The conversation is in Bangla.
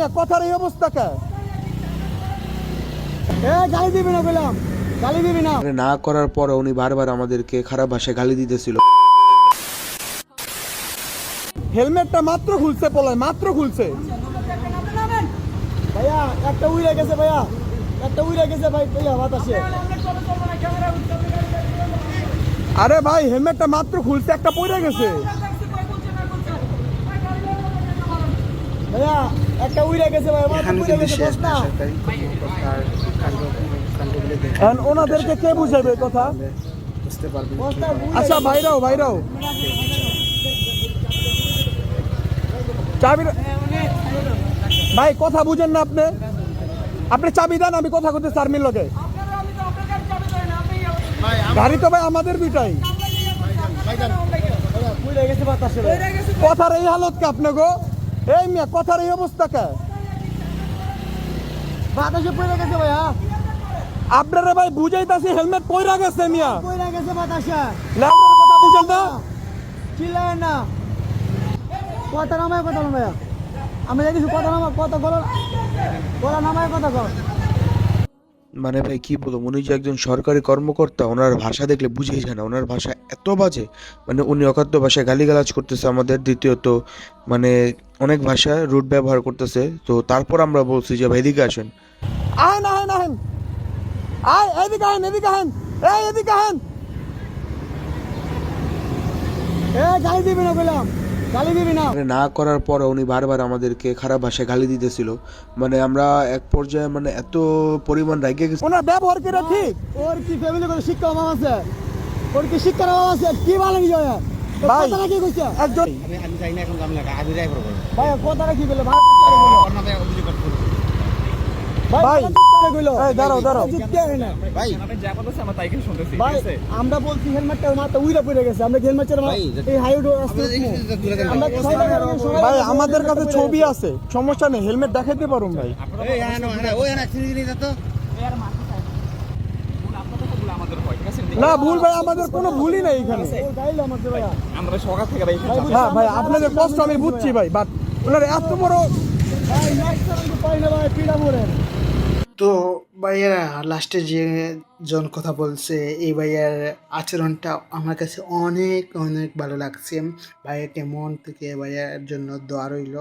মিয়া কথার এই অবস্থা কে? গালি দিবি না বললাম, গালি দিবি না। না করার পরে উনি বারবার আমাদেরকে খারাপ ভাষায় গালি দিতেছিল। হেলমেটটা মাত্র খুলছে পোলায়, মাত্র খুলছে। ভাইয়া একটা উইরে গেছে, ভাইয়া একটা উইরে গেছে ভাই, ভাইয়া বাতাসে। আরে ভাই হেলমেটটা মাত্র খুলছে, একটা পড়ে গেছে। ভাইয়া একটা উইরে গেছে ভাই, মাত্র পড়ে গেছে। বস না, এখন ওনাদেরকে কে বুঝাবে কথা? আচ্ছা ভাইরাও ভাইরাও চাবি ভাই, কথা বুঝেন না আপনি? আপনি চাবি দেন, আমি কথা করতে চার্মির লগে। গাড়ি তো ভাই আমাদের দুইটাই। কথার এই হালত কে আপনি গো? এই মিয়া কথার এই অবস্থা কে? বাতাসে পড়ে গেছে ভাইয়া। আপনারা ভাই বুঝাইতাছি হেলমেট পয়রা গেছে মিয়া, পয়রা গেছে বাতাসে। লাউডের কথা বুঝেন না, চিল্লায় না। কথা নামায় কথা ভাইয়া, আমি দেখি কথা নামায় কথা বলো, গলা নামায় কথা কর। মানে ভাই কি বলবো, উনি যে একজন সরকারি কর্মকর্তা, ওনার ভাষা দেখলে বুঝেই যায় না, ওনার ভাষা এত বাজে। মানে উনি অখাদ্য ভাষায় গালিগালাজ করতেছে আমাদের। দ্বিতীয়ত মানে অনেক ভাষা রুট ব্যবহার করতেছে। তো তারপর আমরা বলছি যে ভাই এদিকে আসেন। আহেন আহেন আহেন, আয় এদিকে আহেন, এদিকে আহেন, এই এদিকে আহেন। গালি দিবি না বললাম, গালি দিবি না। না করার পরে উনি বারবার আমাদেরকে খারাপ ভাষায় গালি দিতেছিল। মানে আমরা এক পর্যায়ে মানে এত পরিমাণ রাগে গেছি। ওনার ব্যবহার করে ঠিক। ওর কি ফ্যামিলি করে শিক্ষা অভাব আছে? ওর কি শিক্ষার অভাব আছে? কি ভালো কি হয় ভাই? কথাটা কি কইছে একজন? আমি যাই না এখন, আমি আগে যাই করব ভাই কথাটা কি বলে ভাই? অন্য ভাই অভিযোগ করব ভাই কইলো, এই দাঁড়াও দাঁড়াও, জিততে হয় না ভাই। আমি যা বলতেছি আমরা তাই কিন্তু শুনতেছি, ঠিক ভাই। আছে? আমরা বলছি হেলমেটটা মাথা উইরা পড়ে গেছে, আমরা হেলমেটের এই হাইওয়ে রাস্তা আমরা ভাই, আমাদের কাছে ছবি আছে, সমস্যা নেই, হেলমেট দেখাইতে পারুন ভাই। এই না না ওই না চিনি না তো। আমাদের হয়, ঠিক আছে? না ভুল ভাই, আমাদের কোনো ভুলই নাই এখানে। আমরা সকাল থেকে ভাই এখানে হ্যাঁ ভাই, আপনাদের কষ্ট আমি বুঝছি ভাই, বাট ওনার এত বড় তো ভাইয়ারা লাস্টে যে জন কথা বলছে, এই ভাইয়ার আচরণটা আমার কাছে অনেক অনেক ভালো লাগছে। ভাইয়াকে মন থেকে ভাইয়ার জন্য দোয়া রইল।